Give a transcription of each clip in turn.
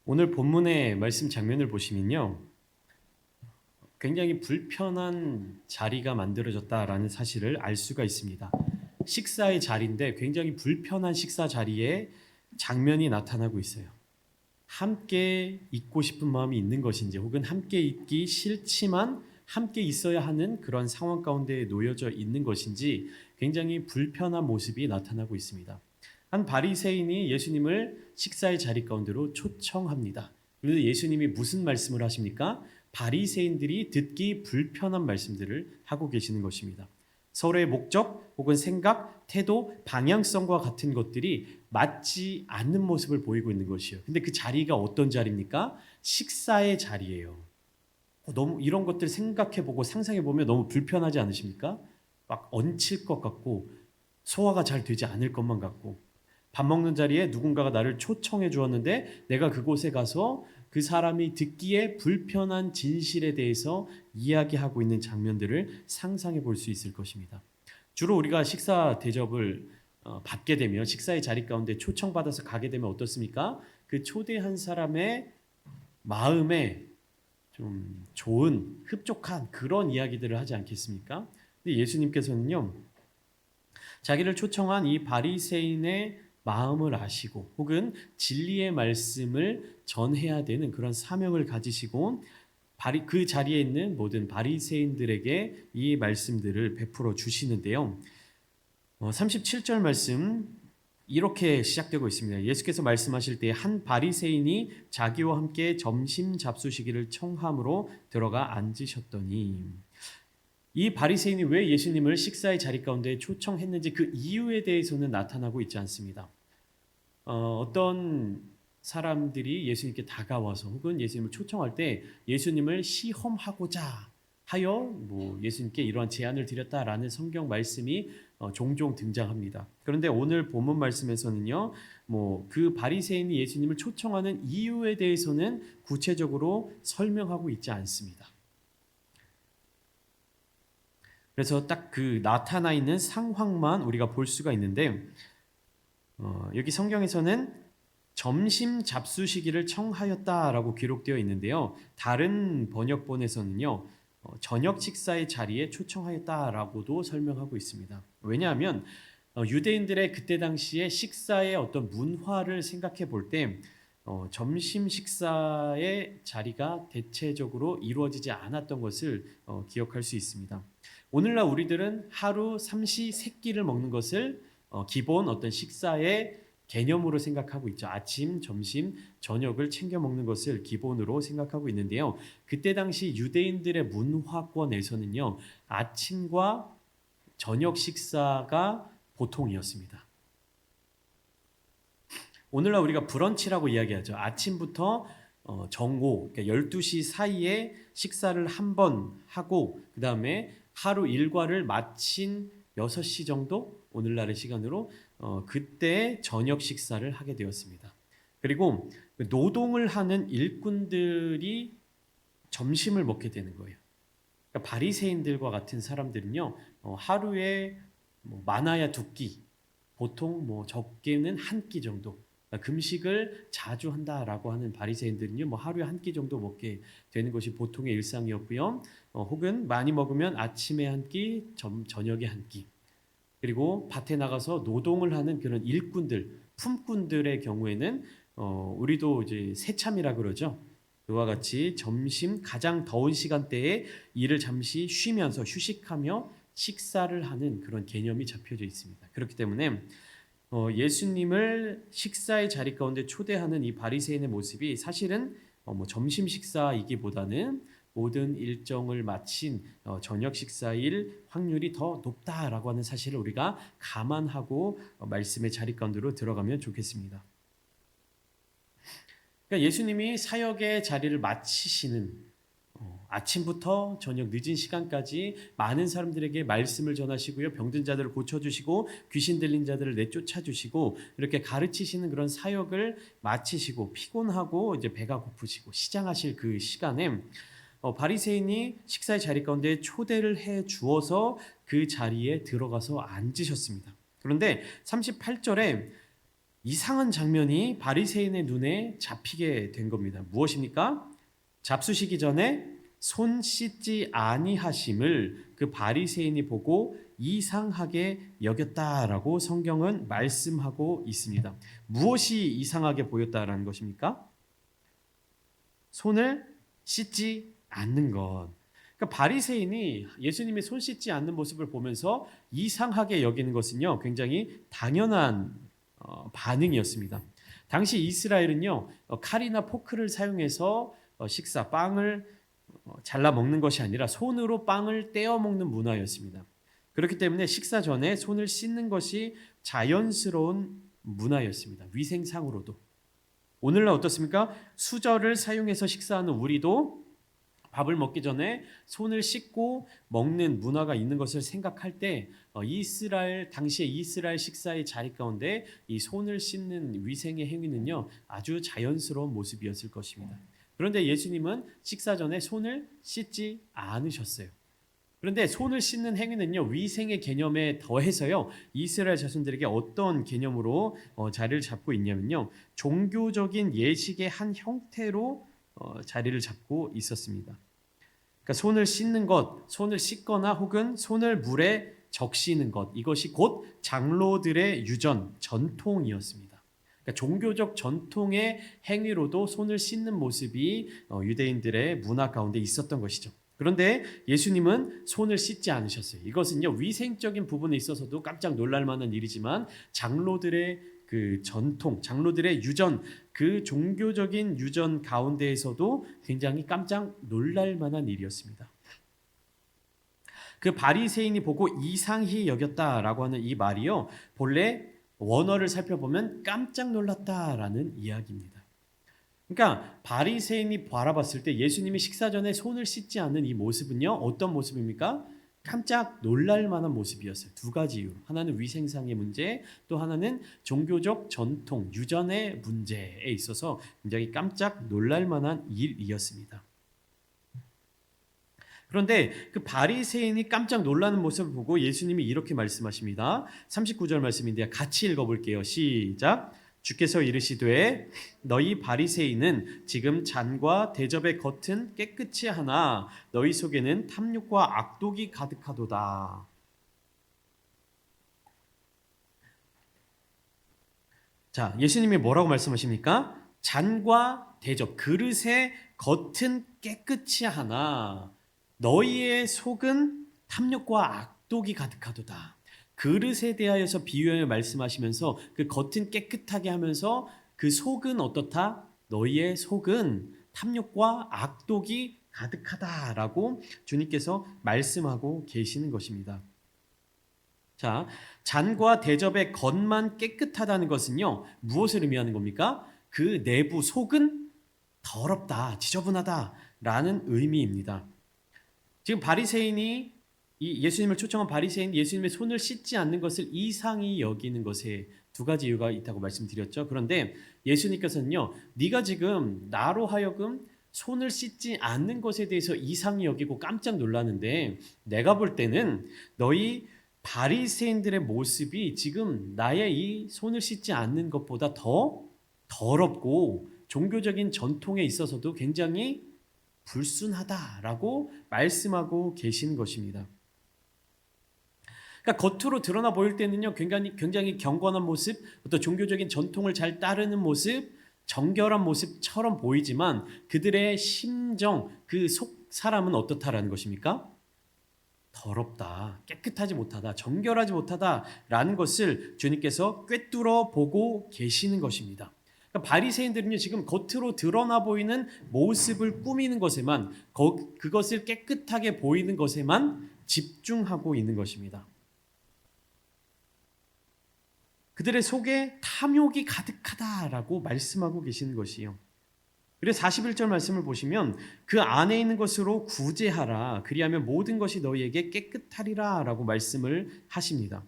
오늘 본문의 말씀 장면을 보시면요, 굉장히 불편한 자리가 만들어졌다라는 사실을 알 수가 있습니다. 식사의 자리인데 굉장히 불편한 식사 자리에 장면이 나타나고 있어요. 함께 있고 싶은 마음이 있는 것인지, 혹은 함께 있기 싫지만 함께 있어야 하는 그런 상황 가운데 놓여져 있는 것인지 굉장히 불편한 모습이 나타나고 있습니다. 한 바리새인이 예수님을 식사의 자리 가운데로 초청합니다. 그런데 예수님이 무슨 말씀을 하십니까? 바리새인들이 듣기 불편한 말씀들을 하고 계시는 것입니다. 서로의 목적 혹은 생각, 태도, 방향성과 같은 것들이 맞지 않는 모습을 보이고 있는 것이요. 근데 그 자리가 어떤 자리입니까? 식사의 자리예요. 너무 이런 것들 생각해보고 상상해보면 너무 불편하지 않으십니까? 막 얹힐 것 같고 소화가 잘 되지 않을 것만 같고, 밥 먹는 자리에 누군가가 나를 초청해 주었는데 내가 그곳에 가서 그 사람이 듣기에 불편한 진실에 대해서 이야기하고 있는 장면들을 상상해 볼 수 있을 것입니다. 주로 우리가 식사 대접을 받게 되면, 식사의 자리 가운데 초청받아서 가게 되면 어떻습니까? 그 초대한 사람의 마음에 좀 좋은, 흡족한 그런 이야기들을 하지 않겠습니까? 근데 예수님께서는요, 자기를 초청한 이 바리새인의 마음을 아시고 혹은 진리의 말씀을 전해야 되는 그런 사명을 가지시고 그 자리에 있는 모든 바리새인들에게 이 말씀들을 베풀어 주시는데요. 37절 말씀 이렇게 시작되고 있습니다. 예수께서 말씀하실 때 한 바리새인이 자기와 함께 점심 잡수시기를 청함으로 들어가 앉으셨더니, 이 바리새인이 왜 예수님을 식사의 자리 가운데 초청했는지 그 이유에 대해서는 나타나고 있지 않습니다. 어떤 사람들이 예수님께 다가와서 혹은 예수님을 초청할 때 예수님을 시험하고자 하여 예수님께 이러한 제안을 드렸다라는 성경 말씀이 종종 등장합니다. 그런데 오늘 본문 말씀에서는요, 그 바리새인이 예수님을 초청하는 이유에 대해서는 구체적으로 설명하고 있지 않습니다. 그래서 딱 그 나타나 있는 상황만 우리가 볼 수가 있는데, 여기 성경에서는 점심 잡수시기를 청하였다라고 기록되어 있는데요. 다른 번역본에서는요, 저녁 식사의 자리에 초청하였다라고도 설명하고 있습니다. 왜냐하면 유대인들의 그때 당시에 식사의 어떤 문화를 생각해 볼 때 점심 식사의 자리가 대체적으로 이루어지지 않았던 것을 기억할 수 있습니다. 오늘날 우리들은 하루 삼시 세끼를 먹는 것을 기본 어떤 식사의 개념으로 생각하고 있죠. 아침, 점심, 저녁을 챙겨 먹는 것을 기본으로 생각하고 있는데요. 그때 당시 유대인들의 문화권에서는요, 아침과 저녁 식사가 보통이었습니다. 오늘날 우리가 브런치라고 이야기하죠. 아침부터 정오, 그러니까 12시 사이에 식사를 한 번 하고 그 다음에 하루 일과를 마친 6시 정도, 오늘날의 시간으로 그때 저녁 식사를 하게 되었습니다. 그리고 노동을 하는 일꾼들이 점심을 먹게 되는 거예요. 그러니까 바리새인들과 같은 사람들은요, 하루에 많아야 두 끼, 보통 적게는 한 끼 정도, 그러니까 금식을 자주 한다라고 하는 바리새인들은요, 하루에 한 끼 정도 먹게 되는 것이 보통의 일상이었고요. 혹은 많이 먹으면 아침에 한 끼, 저녁에 한 끼. 그리고 밭에 나가서 노동을 하는 그런 일꾼들, 품꾼들의 경우에는 우리도 이제 새참이라 그러죠. 그와 같이 점심 가장 더운 시간대에 일을 잠시 쉬면서 휴식하며 식사를 하는 그런 개념이 잡혀져 있습니다. 그렇기 때문에 예수님을 식사의 자리 가운데 초대하는 이 바리새인의 모습이 사실은 점심 식사이기보다는 모든 일정을 마친 저녁 식사일 확률이 더 높다라고 하는 사실을 우리가 감안하고 말씀의 자리 가운데로 들어가면 좋겠습니다. 그러니까 예수님이 사역의 자리를 마치시는 아침부터 저녁 늦은 시간까지 많은 사람들에게 말씀을 전하시고요, 병든 자들을 고쳐주시고 귀신 들린 자들을 내쫓아주시고 이렇게 가르치시는 그런 사역을 마치시고 피곤하고 이제 배가 고프시고 시장하실 그 시간에 바리새인이 식사의 자리 가운데 초대를 해 주어서 그 자리에 들어가서 앉으셨습니다. 그런데 38절에 이상한 장면이 바리새인의 눈에 잡히게 된 겁니다. 무엇입니까? 잡수시기 전에 손 씻지 아니하심을 그 바리새인이 보고 이상하게 여겼다라고 성경은 말씀하고 있습니다. 무엇이 이상하게 보였다라는 것입니까? 손을 씻지 않는 것. 그러니까 바리새인이 예수님의 손 씻지 않는 모습을 보면서 이상하게 여기는 것은요, 굉장히 당연한 반응이었습니다. 당시 이스라엘은요, 칼이나 포크를 사용해서 식사 빵을 잘라 먹는 것이 아니라 손으로 빵을 떼어 먹는 문화였습니다. 그렇기 때문에 식사 전에 손을 씻는 것이 자연스러운 문화였습니다. 위생상으로도. 오늘날 어떻습니까? 수저를 사용해서 식사하는 우리도 밥을 먹기 전에 손을 씻고 먹는 문화가 있는 것을 생각할 때 당시의 이스라엘 식사의 자리 가운데 이 손을 씻는 위생의 행위는요, 아주 자연스러운 모습이었을 것입니다. 그런데 예수님은 식사 전에 손을 씻지 않으셨어요. 그런데 손을 씻는 행위는요, 위생의 개념에 더해서요, 이스라엘 자손들에게 어떤 개념으로 자리를 잡고 있냐면요, 종교적인 예식의 한 형태로 자리를 잡고 있었습니다. 그러니까 손을 씻는 것, 손을 씻거나 혹은 손을 물에 적시는 것, 이것이 곧 장로들의 유전, 전통이었습니다. 그러니까 종교적 전통의 행위로도 손을 씻는 모습이 유대인들의 문화 가운데 있었던 것이죠. 그런데 예수님은 손을 씻지 않으셨어요. 이것은요, 위생적인 부분에 있어서도 깜짝 놀랄 만한 일이지만 장로들의 그 전통, 장로들의 유전, 그 종교적인 유전 가운데에서도 굉장히 깜짝 놀랄 만한 일이었습니다. 그 바리새인이 보고 이상히 여겼다라고 하는 이 말이요, 본래 원어를 살펴보면 깜짝 놀랐다라는 이야기입니다. 그러니까 바리새인이 바라봤을 때 예수님이 식사 전에 손을 씻지 않는 이 모습은요, 어떤 모습입니까? 깜짝 놀랄 만한 모습이었어요. 두 가지 이유. 하나는 위생상의 문제, 또 하나는 종교적 전통, 유전의 문제에 있어서 굉장히 깜짝 놀랄 만한 일이었습니다. 그런데 그 바리새인이 깜짝 놀라는 모습을 보고 예수님이 이렇게 말씀하십니다. 39절 말씀인데 같이 읽어볼게요. 시작. 주께서 이르시되 너희 바리새인은 지금 잔과 대접의 겉은 깨끗이 하나 너희 속에는 탐욕과 악독이 가득하도다. 자, 예수님이 뭐라고 말씀하십니까? 잔과 대접, 그릇의 겉은 깨끗이 하나 너희의 속은 탐욕과 악독이 가득하도다. 그릇에 대하여서 비유하여 말씀하시면서 그 겉은 깨끗하게 하면서 그 속은 어떻다? 너희의 속은 탐욕과 악독이 가득하다라고 주님께서 말씀하고 계시는 것입니다. 자, 잔과 대접의 겉만 깨끗하다는 것은요, 무엇을 의미하는 겁니까? 그 내부 속은 더럽다, 지저분하다라는 의미입니다. 지금 바리새인이 이 예수님을 초청한 바리새인 예수님의 손을 씻지 않는 것을 이상히 여기는 것에 두 가지 이유가 있다고 말씀드렸죠. 그런데 예수님께서는요, 네가 지금 나로 하여금 손을 씻지 않는 것에 대해서 이상히 여기고 깜짝 놀라는데 내가 볼 때는 너희 바리새인들의 모습이 지금 나의 이 손을 씻지 않는 것보다 더 더럽고 종교적인 전통에 있어서도 굉장히 불순하다라고 말씀하고 계신 것입니다. 그러니까 겉으로 드러나 보일 때는요, 굉장히 경건한 모습, 어떤 종교적인 전통을 잘 따르는 모습, 정결한 모습처럼 보이지만 그들의 심정, 그 속 사람은 어떻다라는 것입니까? 더럽다, 깨끗하지 못하다, 정결하지 못하다라는 것을 주님께서 꿰뚫어 보고 계시는 것입니다. 그러니까 바리새인들은요, 지금 겉으로 드러나 보이는 모습을 꾸미는 것에만, 그것을 깨끗하게 보이는 것에만 집중하고 있는 것입니다. 그들의 속에 탐욕이 가득하다라고 말씀하고 계시는 것이요. 그래서 41절 말씀을 보시면 그 안에 있는 것으로 구제하라. 그리하면 모든 것이 너희에게 깨끗하리라 라고 말씀을 하십니다.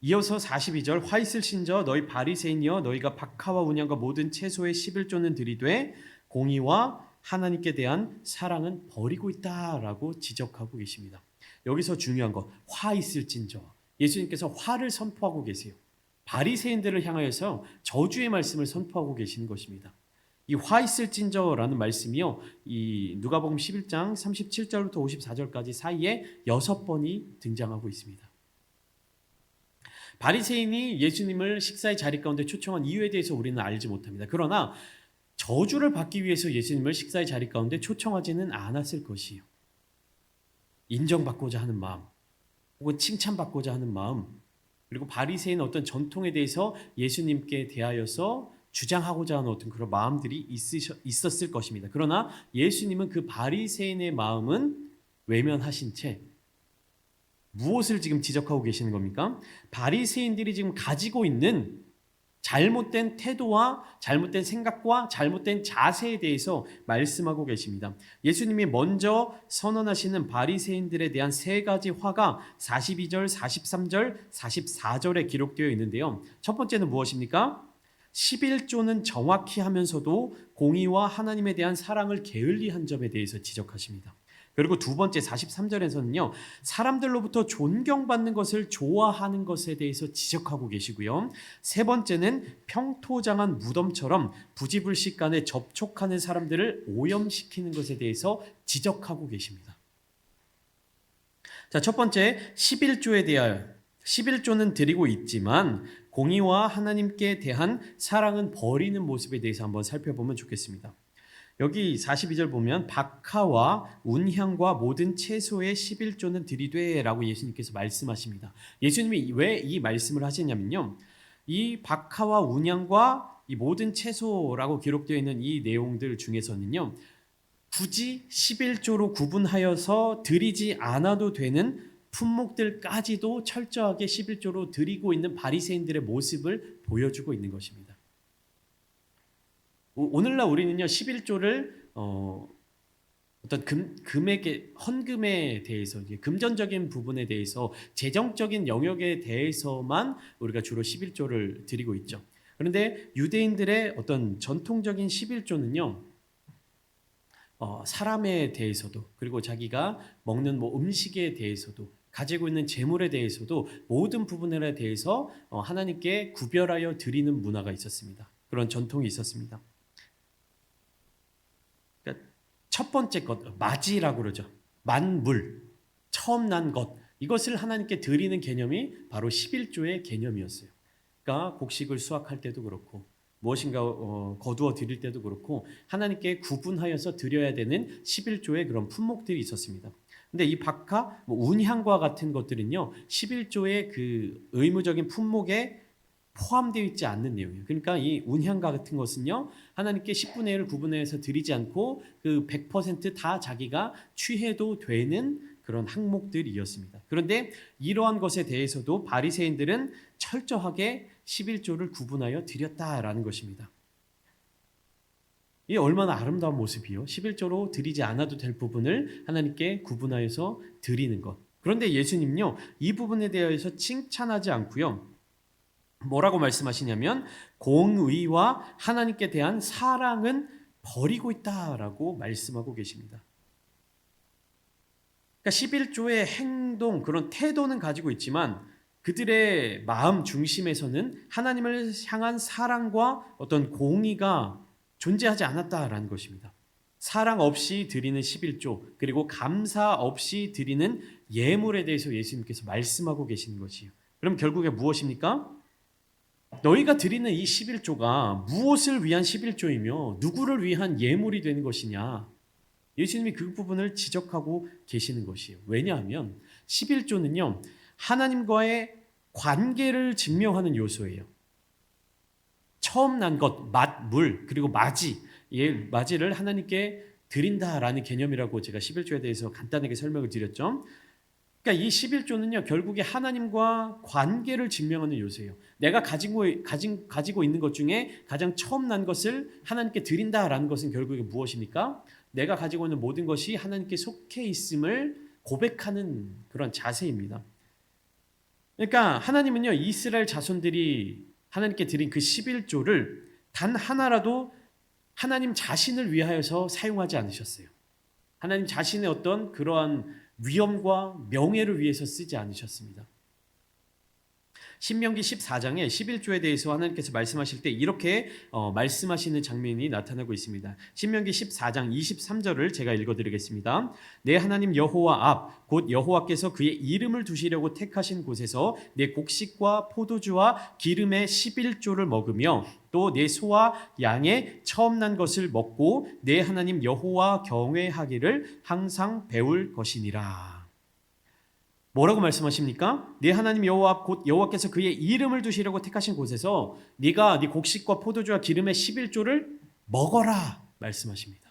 이어서 42절 화 있을 신저 너희 바리새인이여 너희가 박하와 운양과 모든 채소의 11조는 들이되 공의와 하나님께 대한 사랑은 버리고 있다라고 지적하고 계십니다. 여기서 중요한 것, 화 있을진저. 예수님께서 화를 선포하고 계세요. 바리새인들을 향하여서 저주의 말씀을 선포하고 계시는 것입니다. 이 화 있을진저라는 말씀이요, 이 누가복음 11장 37절부터 54절까지 사이에 6번이 등장하고 있습니다. 바리새인이 예수님을 식사의 자리 가운데 초청한 이유에 대해서 우리는 알지 못합니다. 그러나 저주를 받기 위해서 예수님을 식사의 자리 가운데 초청하지는 않았을 것이에요. 인정받고자 하는 마음, 혹은 칭찬받고자 하는 마음, 그리고 바리새인 어떤 전통에 대해서 예수님께 대하여서 주장하고자 하는 어떤 그런 마음들이 있었을 것입니다. 그러나 예수님은 그 바리새인의 마음은 외면하신 채 무엇을 지금 지적하고 계시는 겁니까? 바리새인들이 지금 가지고 있는 잘못된 태도와 잘못된 생각과 잘못된 자세에 대해서 말씀하고 계십니다. 예수님이 먼저 선언하시는 바리새인들에 대한 세 가지 화가 42절, 43절, 44절에 기록되어 있는데요. 첫 번째는 무엇입니까? 11조는 정확히 하면서도 공의와 하나님에 대한 사랑을 게을리한 점에 대해서 지적하십니다. 그리고 두 번째 43절에서는요, 사람들로부터 존경받는 것을 좋아하는 것에 대해서 지적하고 계시고요. 세 번째는 평토장한 무덤처럼 부지불식간에 접촉하는 사람들을 오염시키는 것에 대해서 지적하고 계십니다. 자, 첫 번째 11조에 대하여 11조는 드리고 있지만 공의와 하나님께 대한 사랑은 버리는 모습에 대해서 한번 살펴보면 좋겠습니다. 여기 42절 보면 박하와 운향과 모든 채소의 11조는 드리되 라고 예수님께서 말씀하십니다. 예수님이 왜 이 말씀을 하시냐면요, 이 박하와 운향과 이 모든 채소라고 기록되어 있는 이 내용들 중에서는요, 굳이 11조로 구분하여서 드리지 않아도 되는 품목들까지도 철저하게 11조로 드리고 있는 바리새인들의 모습을 보여주고 있는 것입니다. 오늘날 우리는요, 11조를 어떤 금액의 헌금에 대해서, 금전적인 부분에 대해서, 재정적인 영역에 대해서만 우리가 주로 11조를 드리고 있죠. 그런데 유대인들의 어떤 전통적인 11조는요, 사람에 대해서도, 그리고 자기가 먹는 음식에 대해서도, 가지고 있는 재물에 대해서도 모든 부분에 대해서 하나님께 구별하여 드리는 문화가 있었습니다. 그런 전통이 있었습니다. 그러니까 첫 번째 것, 마지라고 그러죠. 만물, 처음 난 것, 이것을 하나님께 드리는 개념이 바로 11조의 개념이었어요. 그러니까 곡식을 수확할 때도 그렇고 무엇인가 거두어 드릴 때도 그렇고 하나님께 구분하여서 드려야 되는 11조의 그런 품목들이 있었습니다. 근데 이 박하, 운향과 같은 것들은요, 11조의 그 의무적인 품목에 포함되어 있지 않는 내용이에요. 그러니까 이 운향과 같은 것은요, 하나님께 10분의 1을 구분해서 드리지 않고 그 100% 자기가 취해도 되는 그런 항목들이었습니다. 그런데 이러한 것에 대해서도 바리새인들은 철저하게 11조를 구분하여 드렸다라는 것입니다. 이 얼마나 아름다운 모습이요. 11조로 드리지 않아도 될 부분을 하나님께 구분하여서 드리는 것. 그런데 예수님요, 이 부분에 대해서 칭찬하지 않고요, 뭐라고 말씀하시냐면 공의와 하나님께 대한 사랑은 버리고 있다라고 말씀하고 계십니다. 그러니까 11조의 행동, 그런 태도는 가지고 있지만 그들의 마음 중심에서는 하나님을 향한 사랑과 어떤 공의가 존재하지 않았다라는 것입니다. 사랑 없이 드리는 11조, 그리고 감사 없이 드리는 예물에 대해서 예수님께서 말씀하고 계시는 것이에요. 그럼 결국에 무엇입니까? 너희가 드리는 이 11조가 무엇을 위한 11조이며 누구를 위한 예물이 되는 것이냐? 예수님이 그 부분을 지적하고 계시는 것이에요. 왜냐하면 11조는요, 하나님과의 관계를 증명하는 요소예요. 처음 난 것, 맛, 물, 그리고 맞이, 맞이를 하나님께 드린다라는 개념이라고 제가 11조에 대해서 간단하게 설명을 드렸죠. 그러니까 이 11조는요, 결국에 하나님과 관계를 증명하는 요소예요. 내가 가지고 있는 것 중에 가장 처음 난 것을 하나님께 드린다라는 것은 결국에 무엇입니까? 내가 가지고 있는 모든 것이 하나님께 속해 있음을 고백하는 그런 자세입니다. 그러니까 하나님은요, 이스라엘 자손들이 하나님께 드린 그 11조를 단 하나라도 하나님 자신을 위하여서 사용하지 않으셨어요. 하나님 자신의 어떤 그러한 위엄과 명예를 위해서 쓰지 않으셨습니다. 신명기 14장에 11조에 대해서 하나님께서 말씀하실 때 이렇게 말씀하시는 장면이 나타나고 있습니다. 신명기 14장 23절을 제가 읽어드리겠습니다. 내 하나님 여호와 앞 곧 여호와께서 그의 이름을 두시려고 택하신 곳에서 내 곡식과 포도주와 기름의 11조를 먹으며 또 내 소와 양의 처음 난 것을 먹고 내 하나님 여호와 경외하기를 항상 배울 것이니라. 뭐라고 말씀하십니까? 네 하나님 여호와 앞 곧 여호와께서 그의 이름을 두시려고 택하신 곳에서 네가 네 곡식과 포도주와 기름의 11조를 먹어라 말씀하십니다.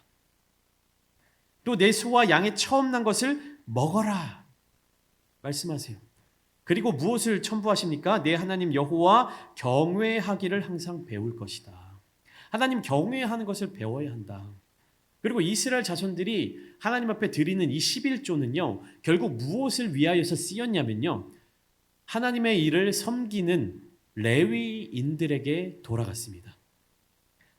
또 내 소와 양의 처음 난 것을 먹어라 말씀하세요. 그리고 무엇을 첨부하십니까? 내 하나님 여호와 경외하기를 항상 배울 것이다. 하나님 경외하는 것을 배워야 한다. 그리고 이스라엘 자손들이 하나님 앞에 드리는 이 11조는요, 결국 무엇을 위하여서 쓰였냐면요, 하나님의 일을 섬기는 레위인들에게 돌아갔습니다.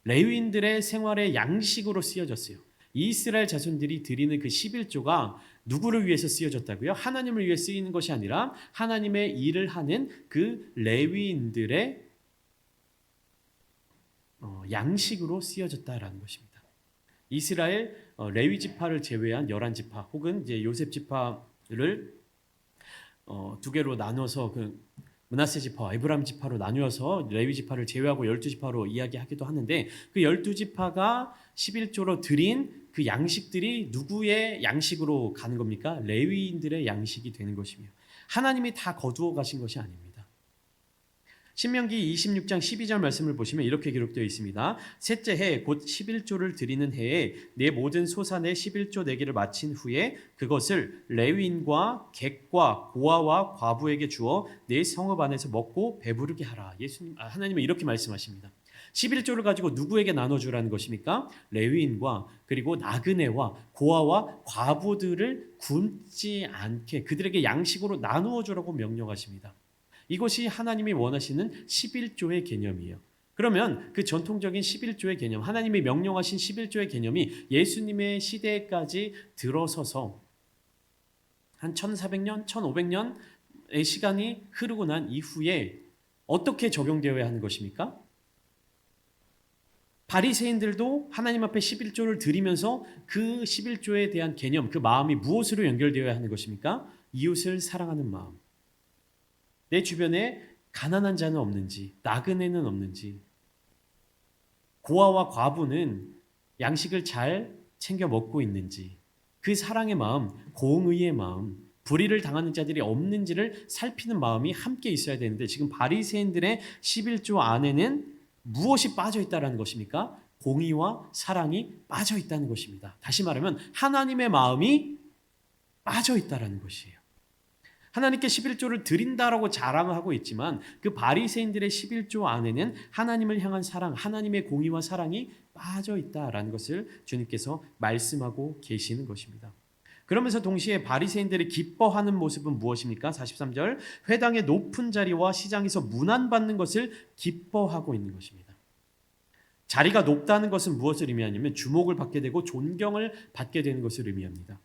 레위인들의 생활의 양식으로 쓰여졌어요. 이스라엘 자손들이 드리는 그 11조가 누구를 위해서 쓰여졌다고요? 하나님을 위해 쓰이는 것이 아니라 하나님의 일을 하는 그 레위인들의 양식으로 쓰여졌다라는 것입니다. 이스라엘 레위 지파를 제외한 11지파 혹은 이제 요셉 지파를 두 개로 나눠서 그 므낫세 지파와 에브라임 지파로 나누어서 레위 지파를 제외하고 12지파로 이야기하기도 하는데 그 12지파가 11조로 드린 그 양식들이 누구의 양식으로 가는 겁니까? 레위인들의 양식이 되는 것이며 하나님이 다 거두어 가신 것이 아닙니다. 신명기 26장 12절 말씀을 보시면 이렇게 기록되어 있습니다. 셋째 해 곧 11조를 드리는 해에 내 모든 소산의 11조 내기를 마친 후에 그것을 레위인과 객과 고아와 과부에게 주어 내 성읍 안에서 먹고 배부르게 하라. 하나님은 이렇게 말씀하십니다. 11조를 가지고 누구에게 나눠주라는 것입니까? 레위인과 그리고 나그네와 고아와 과부들을 굶지 않게 그들에게 양식으로 나누어 주라고 명령하십니다. 이것이 하나님이 원하시는 11조의 개념이에요. 그러면 그 전통적인 11조의 개념, 하나님이 명령하신 11조의 개념이 예수님의 시대까지 들어서서 한 1400년, 1500년의 시간이 흐르고 난 이후에 어떻게 적용되어야 하는 것입니까? 바리새인들도 하나님 앞에 11조를 드리면서 그 11조에 대한 개념, 그 마음이 무엇으로 연결되어야 하는 것입니까? 이웃을 사랑하는 마음. 내 주변에 가난한 자는 없는지, 나그네는 없는지, 고아와 과부는 양식을 잘 챙겨 먹고 있는지, 그 사랑의 마음, 공의의 마음, 불의를 당하는 자들이 없는지를 살피는 마음이 함께 있어야 되는데 지금 바리새인들의 11조 안에는 무엇이 빠져 있다는 것입니까? 공의와 사랑이 빠져 있다는 것입니다. 다시 말하면 하나님의 마음이 빠져 있다는 것이에요. 하나님께 11조를 드린다라고 자랑하고 있지만 그 바리새인들의 11조 안에는 하나님을 향한 사랑, 하나님의 공의와 사랑이 빠져 있다라는 것을 주님께서 말씀하고 계시는 것입니다. 그러면서 동시에 바리새인들이 기뻐하는 모습은 무엇입니까? 43절 회당의 높은 자리와 시장에서 문안받는 것을 기뻐하고 있는 것입니다. 자리가 높다는 것은 무엇을 의미하냐면 주목을 받게 되고 존경을 받게 되는 것을 의미합니다.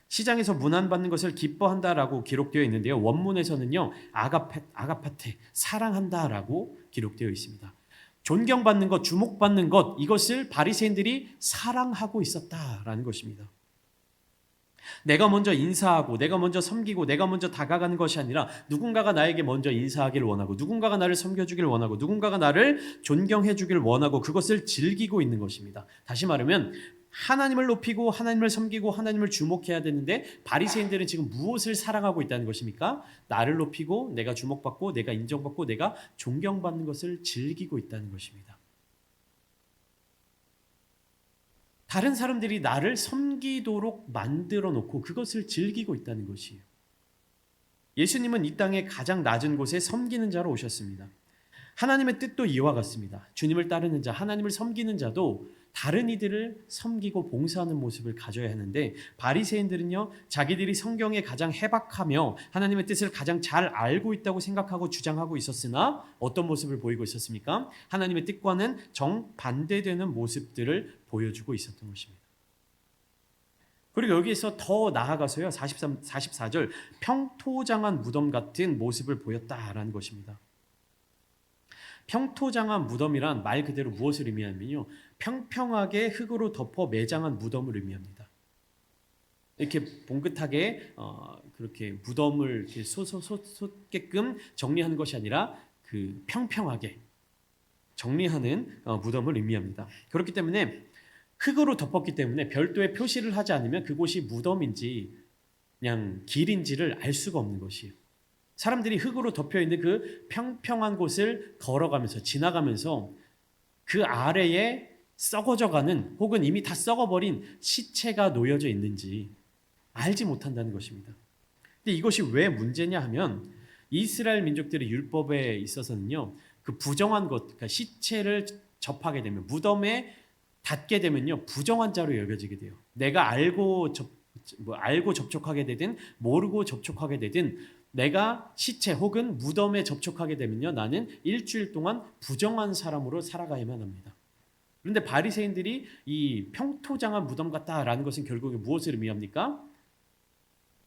시장에서 문안받는 것을 기뻐한다라고 기록되어 있는데요. 원문에서는요. 아가파테, 사랑한다라고 기록되어 있습니다. 존경받는 것, 주목받는 것 이것을 바리새인들이 사랑하고 있었다라는 것입니다. 내가 먼저 인사하고 내가 먼저 섬기고 내가 먼저 다가가는 것이 아니라 누군가가 나에게 먼저 인사하기를 원하고 누군가가 나를 섬겨주기를 원하고 누군가가 나를 존경해주기를 원하고 그것을 즐기고 있는 것입니다. 다시 말하면 하나님을 높이고 하나님을 섬기고 하나님을 주목해야 되는데 바리새인들은 지금 무엇을 사랑하고 있다는 것입니까? 나를 높이고 내가 주목받고 내가 인정받고 내가 존경받는 것을 즐기고 있다는 것입니다. 다른 사람들이 나를 섬기도록 만들어 놓고 그것을 즐기고 있다는 것이에요. 예수님은 이 땅의 가장 낮은 곳에 섬기는 자로 오셨습니다. 하나님의 뜻도 이와 같습니다. 주님을 따르는 자, 하나님을 섬기는 자도 다른 이들을 섬기고 봉사하는 모습을 가져야 하는데 바리새인들은요. 자기들이 성경에 가장 해박하며 하나님의 뜻을 가장 잘 알고 있다고 생각하고 주장하고 있었으나 어떤 모습을 보이고 있었습니까? 하나님의 뜻과는 정반대되는 모습들을 보여주고 있었던 것입니다. 그리고 여기에서 더 나아가서요. 44절 평토장한 무덤 같은 모습을 보였다라는 것입니다. 평토장한 무덤이란 말 그대로 무엇을 의미하면요. 평평하게 흙으로 덮어 매장한 무덤을 의미합니다. 이렇게 봉긋하게 그렇게 무덤을 이렇게 솟게끔 정리하는 것이 아니라 그 평평하게 정리하는 무덤을 의미합니다. 그렇기 때문에 흙으로 덮었기 때문에 별도의 표시를 하지 않으면 그곳이 무덤인지 그냥 길인지를 알 수가 없는 것이에요. 사람들이 흙으로 덮여 있는 그 평평한 곳을 걸어가면서 지나가면서 그 아래에 썩어져가는 혹은 이미 다 썩어버린 시체가 놓여져 있는지 알지 못한다는 것입니다. 근데 이것이 왜 문제냐 하면 이스라엘 민족들의 율법에 있어서는요, 그 부정한 것, 그러니까 시체를 접하게 되면 무덤에 닿게 되면요 부정한 자로 여겨지게 돼요. 내가 알고 접촉하게 되든 모르고 접촉하게 되든 내가 시체 혹은 무덤에 접촉하게 되면요 나는 일주일 동안 부정한 사람으로 살아가야만 합니다. 그런데 바리새인들이 이 평토장한 무덤 같다라는 것은 결국에 무엇을 의미합니까?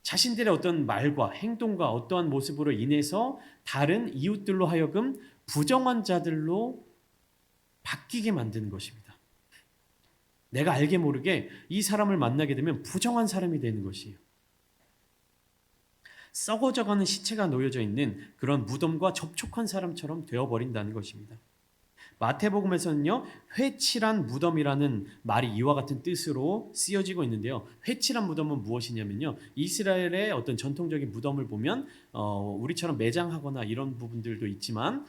자신들의 어떤 말과 행동과 어떠한 모습으로 인해서 다른 이웃들로 하여금 부정한 자들로 바뀌게 만드는 것입니다. 내가 알게 모르게 이 사람을 만나게 되면 부정한 사람이 되는 것이에요. 썩어져가는 시체가 놓여져 있는 그런 무덤과 접촉한 사람처럼 되어버린다는 것입니다. 마태복음에서는요, 회칠한 무덤이라는 말이 이와 같은 뜻으로 쓰여지고 있는데요. 회칠한 무덤은 무엇이냐면요, 이스라엘의 어떤 전통적인 무덤을 보면 우리처럼 매장하거나 이런 부분들도 있지만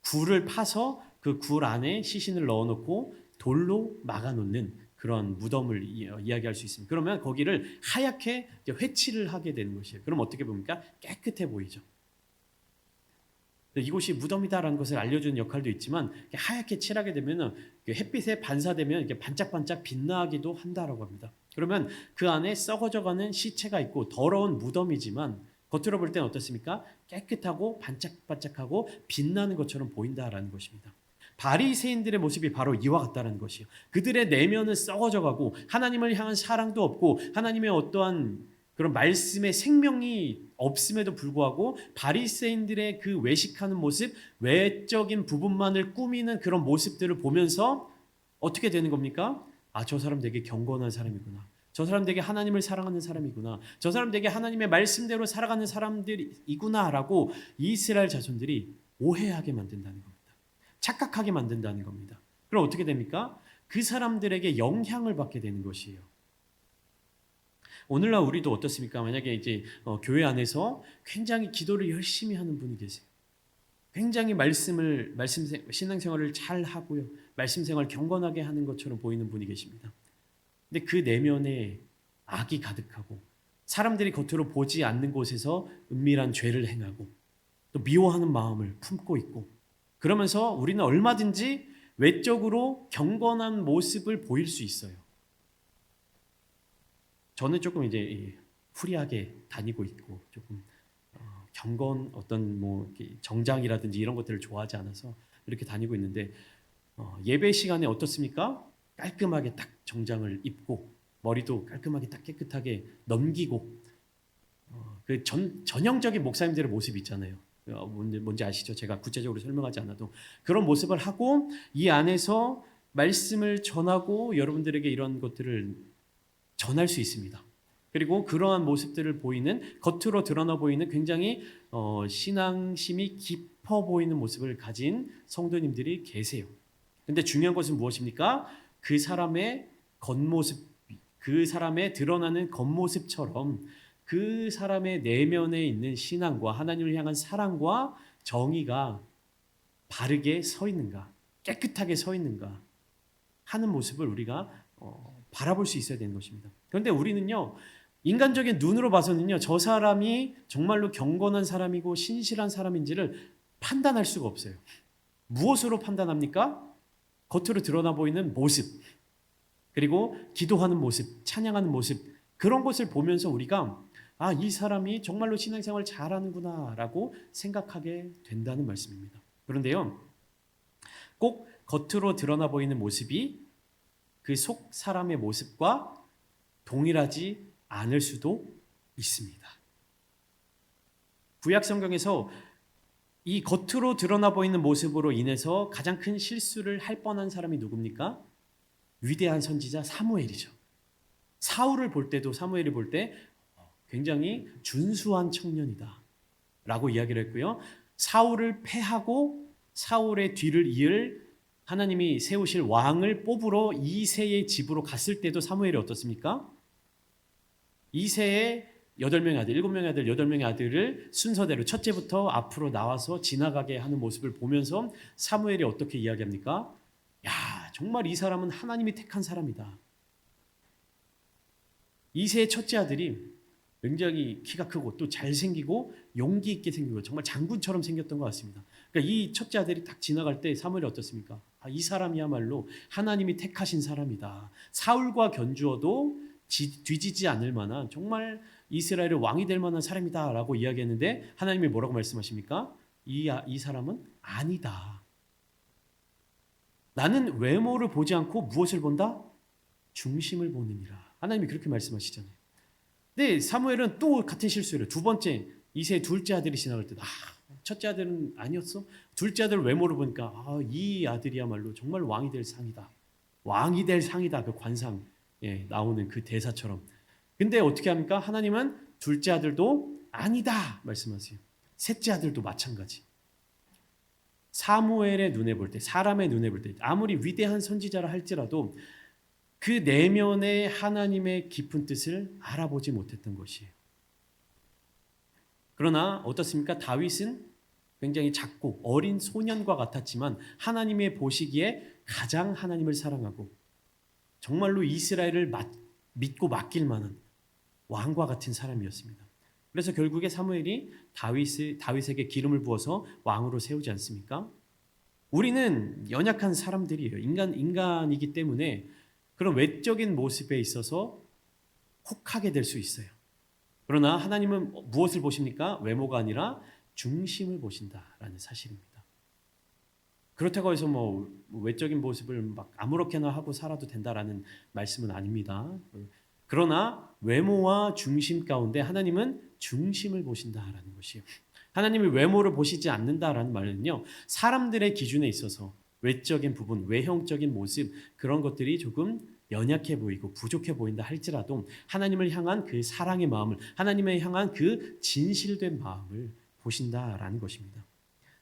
굴을 파서 그 굴 안에 시신을 넣어놓고 돌로 막아놓는 그런 무덤을 이야기할 수 있습니다. 그러면 거기를 하얗게 회칠을 하게 되는 것이에요. 그럼 어떻게 봅니까? 깨끗해 보이죠. 이곳이 무덤이다라는 것을 알려주는 역할도 있지만 하얗게 칠하게 되면 햇빛에 반사되면 이렇게 반짝반짝 빛나기도 한다라고 합니다. 그러면 그 안에 썩어져가는 시체가 있고 더러운 무덤이지만 겉으로 볼 때는 어떻습니까? 깨끗하고 반짝반짝하고 빛나는 것처럼 보인다라는 것입니다. 바리새인들의 모습이 바로 이와 같다는 것이에요. 그들의 내면은 썩어져가고 하나님을 향한 사랑도 없고 하나님의 어떠한 그런 말씀의 생명이 없음에도 불구하고 바리새인들의 그 외식하는 모습, 외적인 부분만을 꾸미는 그런 모습들을 보면서 어떻게 되는 겁니까? 아, 저 사람 되게 경건한 사람이구나. 저 사람 되게 하나님을 사랑하는 사람이구나. 저 사람 되게 하나님의 말씀대로 살아가는 사람들이구나라고 이스라엘 자손들이 오해하게 만든다는 겁니다. 착각하게 만든다는 겁니다. 그럼 어떻게 됩니까? 그 사람들에게 영향을 받게 되는 것이에요. 오늘날 우리도 어떻습니까? 만약에 이제 교회 안에서 굉장히 기도를 열심히 하는 분이 계세요. 굉장히 신앙생활을 잘 하고요. 말씀생활 경건하게 하는 것처럼 보이는 분이 계십니다. 근데 그 내면에 악이 가득하고 사람들이 겉으로 보지 않는 곳에서 은밀한 죄를 행하고 또 미워하는 마음을 품고 있고 그러면서 우리는 얼마든지 외적으로 경건한 모습을 보일 수 있어요. 저는 조금 이제 후리하게 다니고 있고 조금 경건 어떤 뭐 정장이라든지 이런 것들을 좋아하지 않아서 이렇게 다니고 있는데 예배 시간에 어떻습니까? 깔끔하게 딱 정장을 입고 머리도 깔끔하게 딱 깨끗하게 넘기고 그 전형적인 목사님들의 모습 있잖아요. 뭔지 아시죠? 제가 구체적으로 설명하지 않아도 그런 모습을 하고 이 안에서 말씀을 전하고 여러분들에게 이런 것들을 전할 수 있습니다. 그리고 그러한 모습들을 보이는 겉으로 드러나 보이는 굉장히 신앙심이 깊어 보이는 모습을 가진 성도님들이 계세요. 근데 중요한 것은 무엇입니까? 그 사람의 겉모습, 그 사람의 드러나는 겉모습처럼 그 사람의 내면에 있는 신앙과 하나님을 향한 사랑과 정의가 바르게 서 있는가, 깨끗하게 서 있는가 하는 모습을 우리가 바라볼 수 있어야 되는 것입니다. 그런데 우리는요, 인간적인 눈으로 봐서는요, 저 사람이 정말로 경건한 사람이고 신실한 사람인지를 판단할 수가 없어요. 무엇으로 판단합니까? 겉으로 드러나 보이는 모습, 그리고 기도하는 모습, 찬양하는 모습, 그런 것을 보면서 우리가 아, 이 사람이 정말로 신앙생활 잘하는구나 라고 생각하게 된다는 말씀입니다. 그런데요, 꼭 겉으로 드러나 보이는 모습이 그 속 사람의 모습과 동일하지 않을 수도 있습니다. 구약 성경에서 이 겉으로 드러나 보이는 모습으로 인해서 가장 큰 실수를 할 뻔한 사람이 누굽니까? 위대한 선지자 사무엘이죠. 사울을 볼 때도 사무엘이 볼 때 굉장히 준수한 청년이다 라고 이야기를 했고요. 사울을 패하고 사울의 뒤를 이을 하나님이 세우실 왕을 뽑으러 이새의 집으로 갔을 때도 사무엘이 어떻습니까? 이새의 8명의 아들, 7명의 아들, 8명의 아들을 순서대로 첫째부터 앞으로 나와서 지나가게 하는 모습을 보면서 사무엘이 어떻게 이야기합니까? 야, 정말 이 사람은 하나님이 택한 사람이다. 이새의 첫째 아들이 굉장히 키가 크고 또 잘생기고 용기 있게 생기고 정말 장군처럼 생겼던 것 같습니다. 그러니까 이 첫째 아들이 딱 지나갈 때 사무엘이 어떻습니까? 이 사람이야말로 하나님이 택하신 사람이다. 사울과 견주어도 뒤지지 않을 만한 정말 이스라엘의 왕이 될 만한 사람이다 라고 이야기했는데 하나님이 뭐라고 말씀하십니까? 이 사람은 아니다. 나는 외모를 보지 않고 무엇을 본다? 중심을 보느니라. 하나님이 그렇게 말씀하시잖아요. 근데 사무엘은 또 같은 실수를 두 번째 이새의 둘째 아들이 지나갈 때 첫째 아들은 아니었어? 둘째 아들 외모를 보니까 이 아들이야말로 정말 왕이 될 상이다. 왕이 될 상이다. 그 관상 나오는 그 대사처럼. 근데 어떻게 합니까? 하나님은 둘째 아들도 아니다 말씀하세요. 셋째 아들도 마찬가지. 사무엘의 눈에 볼 때, 사람의 눈에 볼 때 아무리 위대한 선지자라 할지라도 그 내면의 하나님의 깊은 뜻을 알아보지 못했던 것이에요. 그러나 어떻습니까? 다윗은 굉장히 작고 어린 소년과 같았지만 하나님의 보시기에 가장 하나님을 사랑하고 정말로 이스라엘을 믿고 맡길 만한 왕과 같은 사람이었습니다. 그래서 결국에 사무엘이 다윗에게 기름을 부어서 왕으로 세우지 않습니까? 우리는 연약한 사람들이에요. 인간이기 때문에 그런 외적인 모습에 있어서 혹하게 될 수 있어요. 그러나 하나님은 무엇을 보십니까? 외모가 아니라 중심을 보신다라는 사실입니다. 그렇다고 해서 외적인 모습을 막 아무렇게나 하고 살아도 된다라는 말씀은 아닙니다. 그러나 외모와 중심 가운데 하나님은 중심을 보신다라는 것이에요. 하나님이 외모를 보시지 않는다라는 말은요, 사람들의 기준에 있어서 외적인 부분, 외형적인 모습 그런 것들이 조금 연약해 보이고 부족해 보인다 할지라도 하나님을 향한 그 사랑의 마음을, 하나님을 향한 그 진실된 마음을 보신다라는 것입니다.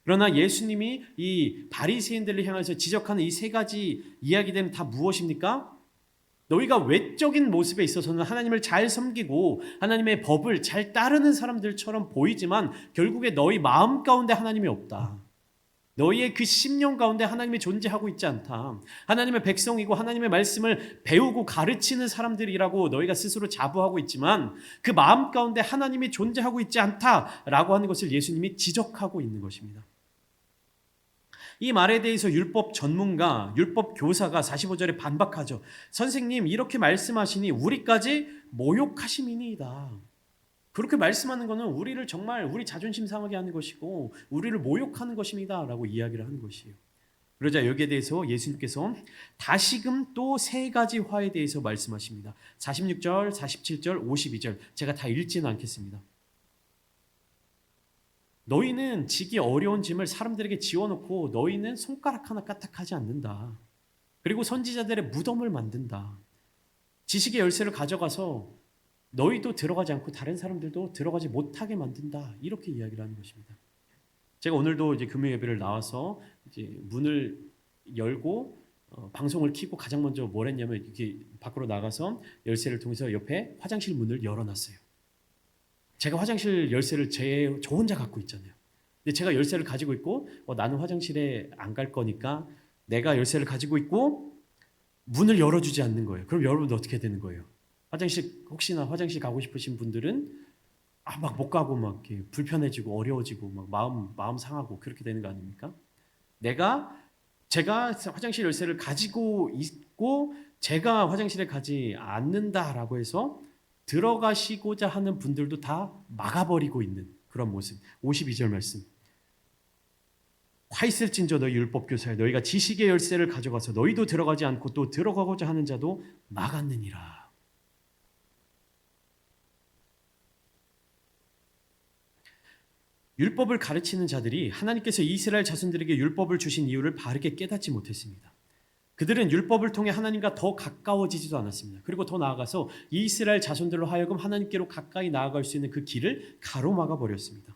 그러나 예수님이 이 바리새인들을 향해서 지적하는 이 세 가지 이야기들은 다 무엇입니까? 너희가 외적인 모습에 있어서는 하나님을 잘 섬기고 하나님의 법을 잘 따르는 사람들처럼 보이지만 결국에 너희 마음 가운데 하나님이 없다. 너희의 그 심령 가운데 하나님이 존재하고 있지 않다. 하나님의 백성이고 하나님의 말씀을 배우고 가르치는 사람들이라고 너희가 스스로 자부하고 있지만 그 마음 가운데 하나님이 존재하고 있지 않다라고 하는 것을 예수님이 지적하고 있는 것입니다. 이 말에 대해서 율법 전문가, 율법 교사가 45절에 반박하죠. 선생님, 이렇게 말씀하시니 우리까지 모욕하심이니이다. 그렇게 말씀하는 것은 우리를 정말 우리 자존심 상하게 하는 것이고 우리를 모욕하는 것입니다 라고 이야기를 하는 것이에요. 그러자 여기에 대해서 예수님께서 다시금 또 세 가지 화에 대해서 말씀하십니다. 46절, 47절, 52절 제가 다 읽지는 않겠습니다. 너희는 지기 어려운 짐을 사람들에게 지워놓고 너희는 손가락 하나 까딱하지 않는다. 그리고 선지자들의 무덤을 만든다. 지식의 열쇠를 가져가서 너희도 들어가지 않고 다른 사람들도 들어가지 못하게 만든다. 이렇게 이야기를 하는 것입니다. 제가 오늘도 이제 금요 예배를 나와서 이제 문을 열고 방송을 켜고 가장 먼저 뭘 했냐면 이렇게 밖으로 나가서 열쇠를 통해서 옆에 화장실 문을 열어놨어요. 제가 화장실 열쇠를 저 혼자 갖고 있잖아요. 근데 제가 열쇠를 가지고 있고 나는 화장실에 안 갈 거니까 내가 열쇠를 가지고 있고 문을 열어주지 않는 거예요. 그럼 여러분 어떻게 되는 거예요? 혹시나 화장실 가고 싶으신 분들은 막 못 가고 막 이렇게 불편해지고 어려워지고 막 마음 상하고 그렇게 되는 거 아닙니까? 제가 화장실 열쇠를 가지고 있고 제가 화장실에 가지 않는다라고 해서 들어가시고자 하는 분들도 다 막아버리고 있는 그런 모습. 52절 말씀. 화 있을진저 너희 율법교사여 너희가 지식의 열쇠를 가져가서 너희도 들어가지 않고 또 들어가고자 하는 자도 막았느니라. 율법을 가르치는 자들이 하나님께서 이스라엘 자손들에게 율법을 주신 이유를 바르게 깨닫지 못했습니다. 그들은 율법을 통해 하나님과 더 가까워지지도 않았습니다. 그리고 더 나아가서 이스라엘 자손들로 하여금 하나님께로 가까이 나아갈 수 있는 그 길을 가로막아 버렸습니다.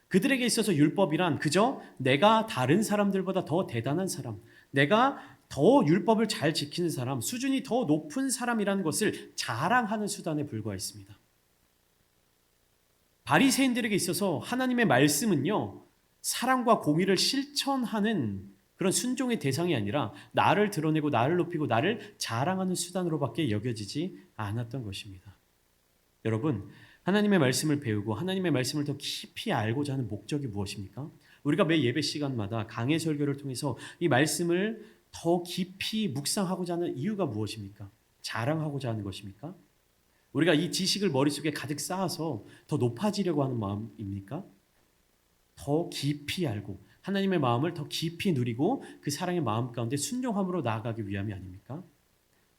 그들에게 있어서 율법이란 그저 내가 다른 사람들보다 더 대단한 사람, 내가 더 율법을 잘 지키는 사람, 수준이 더 높은 사람이라는 것을 자랑하는 수단에 불과했습니다. 바리새인들에게 있어서 하나님의 말씀은요, 사랑과 공의를 실천하는 그런 순종의 대상이 아니라 나를 드러내고 나를 높이고 나를 자랑하는 수단으로밖에 여겨지지 않았던 것입니다. 여러분, 하나님의 말씀을 배우고 하나님의 말씀을 더 깊이 알고자 하는 목적이 무엇입니까? 우리가 매 예배 시간마다 강해 설교를 통해서 이 말씀을 더 깊이 묵상하고자 하는 이유가 무엇입니까? 자랑하고자 하는 것입니까? 우리가 이 지식을 머릿속에 가득 쌓아서 더 높아지려고 하는 마음입니까? 더 깊이 알고 하나님의 마음을 더 깊이 누리고 그 사랑의 마음 가운데 순종함으로 나아가기 위함이 아닙니까?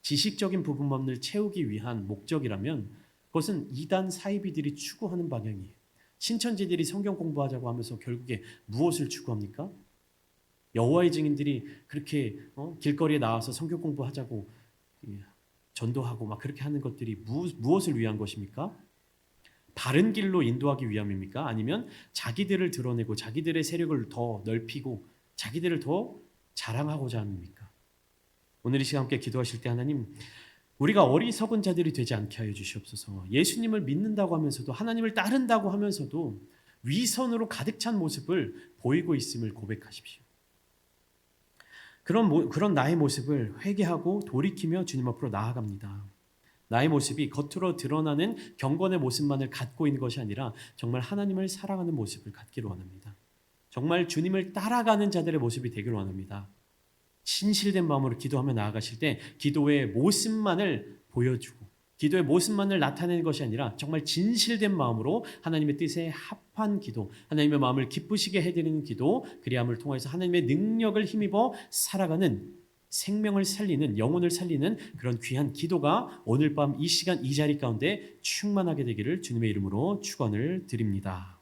지식적인 부분만을 채우기 위한 목적이라면 그것은 이단 사이비들이 추구하는 방향이에요. 신천지들이 성경 공부하자고 하면서 결국에 무엇을 추구합니까? 여호와의 증인들이 그렇게 길거리에 나와서 성경 공부하자고 전도하고 막 그렇게 하는 것들이 무엇을 위한 것입니까? 바른 길로 인도하기 위함입니까? 아니면 자기들을 드러내고 자기들의 세력을 더 넓히고 자기들을 더 자랑하고자 합니까? 오늘 이 시간 함께 기도하실 때 하나님, 우리가 어리석은 자들이 되지 않게 하여 주시옵소서. 예수님을 믿는다고 하면서도 하나님을 따른다고 하면서도 위선으로 가득 찬 모습을 보이고 있음을 고백하십시오. 그런 나의 모습을 회개하고 돌이키며 주님 앞으로 나아갑니다. 나의 모습이 겉으로 드러나는 경건의 모습만을 갖고 있는 것이 아니라 정말 하나님을 사랑하는 모습을 갖기를 원합니다. 정말 주님을 따라가는 자들의 모습이 되기를 원합니다. 진실된 마음으로 기도하며 나아가실 때 기도의 모습만을 보여주고 기도의 모습만을 나타내는 것이 아니라 정말 진실된 마음으로 하나님의 뜻에 합한 기도, 하나님의 마음을 기쁘시게 해드리는 기도, 그리함을 통해서 하나님의 능력을 힘입어 살아가는 생명을 살리는, 영혼을 살리는 그런 귀한 기도가 오늘 밤 이 시간 이 자리 가운데 충만하게 되기를 주님의 이름으로 축원을 드립니다.